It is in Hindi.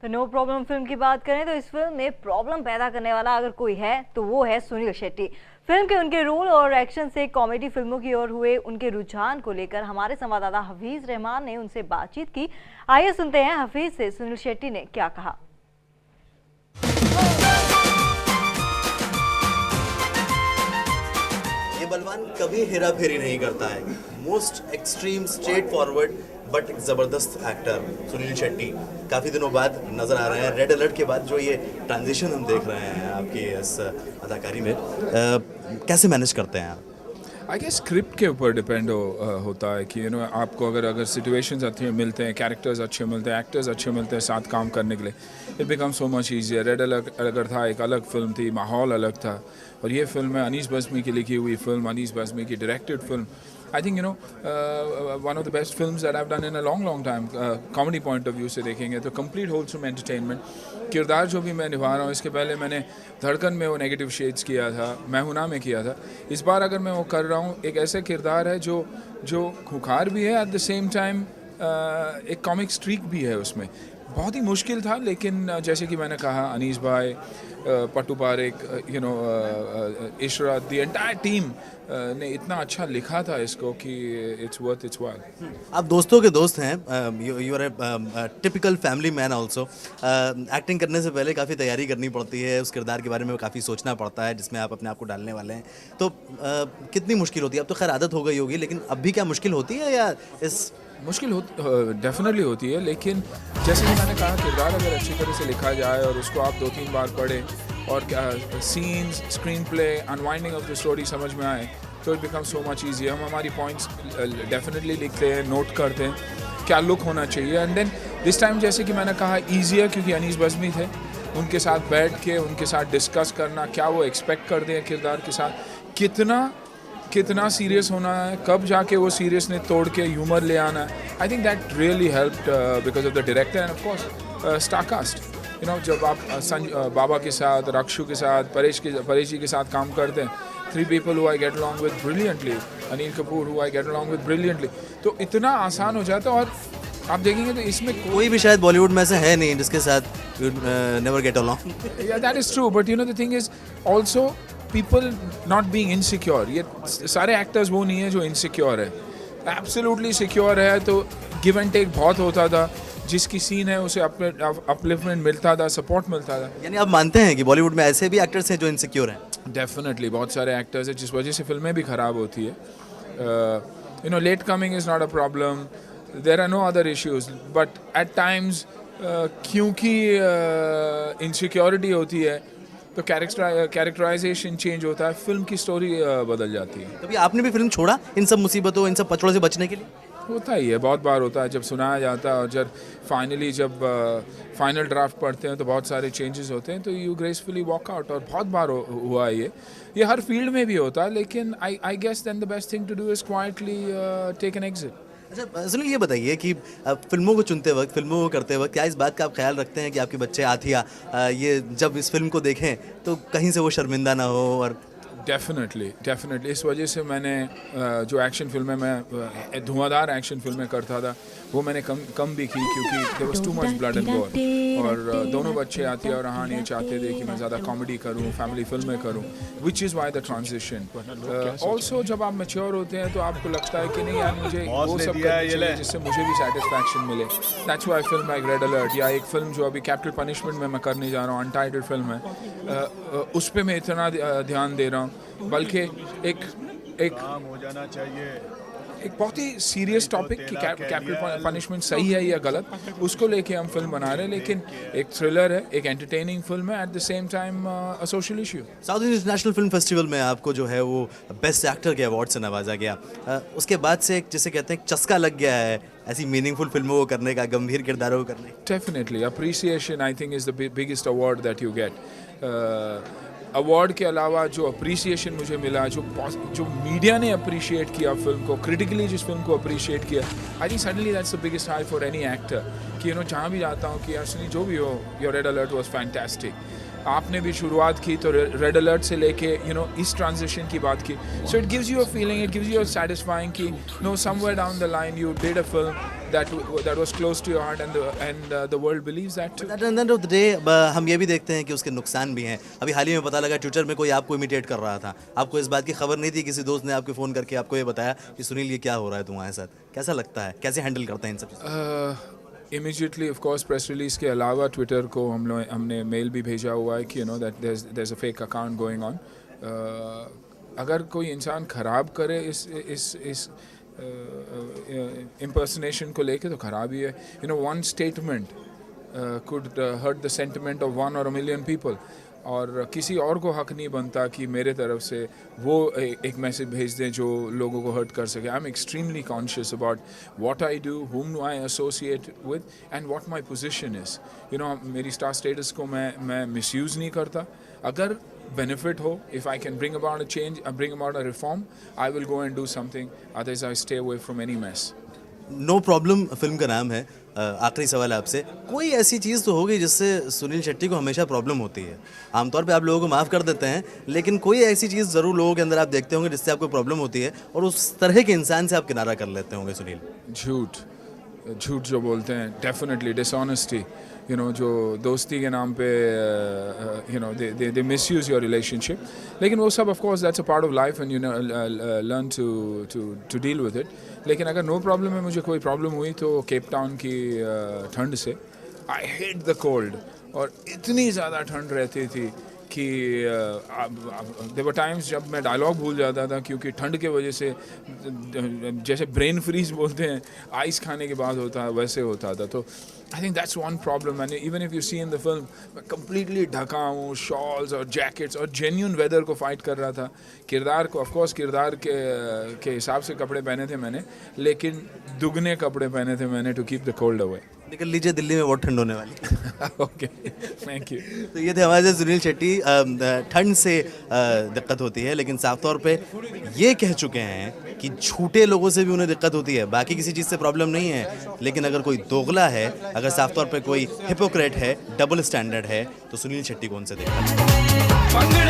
तो नो प्रॉब्लम फिल्म की बात करें तो इस फिल्म में प्रॉब्लम पैदा करने वाला अगर कोई है तो वो है सुनील शेट्टी। फिल्म के उनके रोल और एक्शन से कॉमेडी फिल्मों की ओर हुए उनके रुझान को लेकर हमारे संवाददाता हफीज रहमान ने उनसे बातचीत की। आइए सुनते हैं हफीज से सुनील शेट्टी ने क्या कहा। ये बलवान कभी हेरा फेरी नहीं करता है। Most extreme straight forward but जबरदस्त एक्टर सुनील शेट्टी काफ़ी दिनों बाद नज़र आ रहे हैं। रेड अलर्ट के बाद जो ये ट्रांजिशन हम देख रहे हैं आपकी इस अदाकारी में, कैसे मैनेज करते हैं आप? आई गेस स्क्रिप्ट के ऊपर डिपेंड होता है कि आपको अगर सिचुएशंस अच्छे मिलते हैं, कैरेक्टर्स अच्छे मिलते हैं, एक्टर्स अच्छे मिलते हैं साथ काम करने के लिए, it become so much easier. Red alert अगर था एक अलग फिल्म थी, माहौल अलग था, और ये फिल्म है अनीस बज़्मी की लिखी हुई फिल्म, अनीस बज़्मी की directed film. I think one of the best films that I have done in a long time. Comedy point of view से देखेंगे तो कंप्लीट होलसम एंटरटेनमेंट। किरदार जो भी मैं निभा रहा हूँ, इसके पहले मैंने धड़कन में वो नेगेटिव शेड्स किया था, मैं हूं ना में किया था। इस बार अगर मैं वो कर रहा हूँ, एक ऐसे किरदार है जो खुखार भी है, एट द सेम टाइम एक कॉमिक स्ट्रीक भी है उसमें। बहुत ही मुश्किल था, लेकिन जैसे कि मैंने कहा, अनीस भाई, Pattu Parekh, Ishrat, the entire team ने इतना अच्छा लिखा था इसको कि इट्स वर्थ इट्स व्हाइल। आप दोस्तों के दोस्त हैं, you are a typical family man also. Acting करने से पहले काफ़ी तैयारी करनी पड़ती है, उस किरदार के बारे में काफ़ी सोचना पड़ता है जिसमें आप अपने आप को डालने वाले हैं। तो कितनी मुश्किल होती है? अब तो खैर आदत हो गई होगी, लेकिन अब भी क्या मुश्किल होती है या इस मुश्किल डेफिनेटली होती है, लेकिन जैसे कि मैंने कहा, किरदार अगर अच्छी तरह से लिखा जाए और उसको आप 2-3 बार पढ़ें और scenes, screen play, unwinding of the story समझ में आए तो it become so much easy. हम हमारी पॉइंट्स डेफिनेटली लिखते हैं, नोट करते हैं क्या लुक होना चाहिए, एंड देन दिस टाइम जैसे कि मैंने कहा ईजी है क्योंकि अनीस बज़्मी थे, उनके साथ बैठ के उनके साथ डिस्कस करना क्या वो एक्सपेक्ट कर दें किरदार के साथ, कितना सीरियस होना है, कब जाके वो सीरियसनेस तोड़ के ह्यूमर ले आना है। I think that really helped because of the director end of course star cast. जब आप बाबा के साथ, रक्षु के साथ, परेश जी के साथ काम करते हैं, 3 people who I get along with brilliantly, Anil Kapoor who I get along with brilliantly, तो इतना आसान हो जाता है। और आप देखेंगे तो इसमें कोई भी शायद बॉलीवुड में ऐसा है नहीं जिसके साथ you never get along. yeah, that is true, but the thing is also people not being insecure. ये सारे एक्टर्स वो नहीं है जो इनसिक्योर है, एब्सोल्युटली सिक्योर है। तो गिव एंड टेक बहुत होता था, जिसकी सीन है उसे अपलिफ्टमेंट मिलता था, सपोर्ट मिलता था। यानी आप मानते हैं कि बॉलीवुड में ऐसे भी एक्टर्स हैं जो इनसिक्योर हैं? डेफिनेटली बहुत सारे एक्टर्स हैं जिस वजह से फिल्में भी ख़राब होती है। Late coming is not a problem, there are no other issues, but at times क्योंकि इनसिक्योरिटी होती है तो कैरेक्टराइजेशन चेंज होता है, फिल्म की स्टोरी बदल जाती है। कभी आपने भी फिल्म छोड़ा इन सब मुसीबतों, इन सब पचड़ों से बचने के लिए? होता ही है, बहुत बार होता है। जब सुनाया जाता है और जब फाइनल ड्राफ्ट पढ़ते हैं तो बहुत सारे चेंजेस होते हैं, तो यू ग्रेसफुली वॉक आउट, और बहुत बार हुआ है ये हर फील्ड में भी होता है। लेकिन I guess then the best thing to do is quietly take an exit. अच्छा सुनील, ये बताइए कि फिल्मों को चुनते वक्त, फिल्मों को करते वक्त क्या इस बात का आप ख्याल रखते हैं कि आपके बच्चे आथिया ये जब इस फिल्म को देखें तो कहीं से वो शर्मिंदा ना हो? और डेफिनेटली इस वजह से मैंने जो एक्शन फिल्में मैं धुआंधार एक्शन फिल्में करता था वो मैंने कम भी की, क्योंकि there was too much blood and gore. और दोनों बच्चे आती और रहान ये चाहते थे कि मैं ज़्यादा कॉमेडी करूं, फैमिली फिल्में करूं, which is why the transition. Also जब आप मैच्योर होते हैं तो आपको लगता है कि नहीं यार, मुझे वो सब करना चाहिए जिससे मुझे भी सेटिस्फैक्शन मिले। That's why film like red alert, या एक फिल्म जो अभी कैपिटल पनिशमेंट में मैं करने जा रहा हूँ, अनटाइटल्ड फिल्म है, उस पर मैं इतना ध्यान दे रहा हूँ, बल्कि एक हो जाना चाहिए। एक बहुत ही सीरियस टॉपिक कि कैपिटल पनिशमेंट सही है या गलत, उसको लेके हम फिल्म बना रहे हैं। लेकिन एक थ्रिलर है, एक एंटरटेनिंग फिल्म है, at the same time a social issue. South international film festival में आपको जो है वो बेस्ट एक्टर के अवार्ड से नवाजा गया। उसके बाद से जिसे कहते हैं चस्का लग गया है ऐसी मीनिंगफुल फिल्मों को करने का, गंभीर किरदारों को करने का। Definitely appreciation I think is the biggest award that you get. Award के अलावा जो अप्रिसिएशन मुझे मिला, जो मीडिया ने अप्रिशिएट किया फिल्म को, क्रिटिकली जिस फिल्म को अप्रिशिएट किया, I think suddenly that's the biggest high for any actor. कि जहाँ भी जाता हूँ कि यार सुनी जो भी हो, your red alert was fantastic. आपने भी शुरुआत की तो रेड अलर्ट से लेके इस ट्रांजिशन की बात की, so it gives you a feeling, it gives you a satisfying कि somewhere down the line you did a film that was close to your heart and the world believes that too. At the end of the day, हम ये भी देखते हैं कि उसके नुकसान भी हैं। अभी हाल ही में पता लगा ट्विटर में कोई आपको इमिटेट कर रहा था, आपको इस बात की खबर नहीं थी, किसी दोस्त ने आपको फ़ोन करके आपको ये बताया कि सुनील ये क्या हो रहा है तुम्हारे साथ, कैसा लगता है, कैसे हैंडल करते हैं इन सब चीज़ों? Immediately of course press release के अलावा ट्विटर को हमने मेल भी भेजा हुआ है कि that there is a fake account going on. अगर कोई इंसान ख़राब करे इस impersonation को लेके तो ख़राब ही है। one statement could hurt the sentiment of 1 or a million people, और किसी और को हक नहीं बनता कि मेरे तरफ से वो एक मैसेज भेज दें जो लोगों को हर्ट कर सके। I am extremely conscious about what I do, whom I associate with and what my position is. मेरी स्टार स्टेटस को मैं मिसयूज़ नहीं करता। अगर benefit हो, if I can bring about a change, bring about a reform, I will go and do something, otherwise I stay away from any mess. No problem film का नाम है। आखिरी सवाल आपसे, कोई ऐसी चीज़ तो होगी जिससे सुनील शेट्टी को हमेशा प्रॉब्लम होती है? आमतौर पे आप लोगों को माफ़ कर देते हैं, लेकिन कोई ऐसी चीज़ ज़रूर लोगों के अंदर आप देखते होंगे जिससे आपको प्रॉब्लम होती है और उस तरह के इंसान से आप किनारा कर लेते होंगे सुनील। झूठ जो बोलते हैं, डेफिनेटली डिसऑनेस्टी, जो दोस्ती के नाम पे दे मिसयूज योर रिलेशनशिप, लेकिन वो सब of course that's a part of life and learn to deal with it. लेकिन अगर नो प्रॉब्लम है, मुझे कोई प्रॉब्लम हुई तो केप टाउन की ठंड से। आई हेट द कोल्ड, और इतनी ज़्यादा ठंड रहती थी कि देयर वर टाइम्स जब मैं डायलॉग भूल जाता था क्योंकि ठंड के वजह से, जैसे ब्रेन फ्रीज बोलते हैं आइस खाने के बाद होता है, वैसे होता था। तो I think that's one problem. And even if you see in the film, मैं कम्प्लीटली ढका हूँ, शॉल्स और जैकेट्स, और जेन्यून वेदर को फाइट कर रहा था। किरदार को ऑफकोर्स किरदार के हिसाब से कपड़े पहने थे मैंने, लेकिन दुगने कपड़े पहने थे मैंने to keep the cold away. निकल लीजिए, दिल्ली में बहुत ठंड होने वाली है। Okay, thank you. तो ये थे हमारे साथ सुनील शेट्टी। ठंड से दिक्कत होती है, लेकिन साफ तौर पे ये कह चुके हैं कि झूठे लोगों से भी उन्हें दिक्कत होती है, बाकी किसी चीज़ से प्रॉब्लम नहीं है। लेकिन अगर कोई दोगला है, अगर साफ तौर पे कोई हिपोक्रेट है, डबल स्टैंडर्ड है, तो सुनील शेट्टी को उनसे दिक्कत है।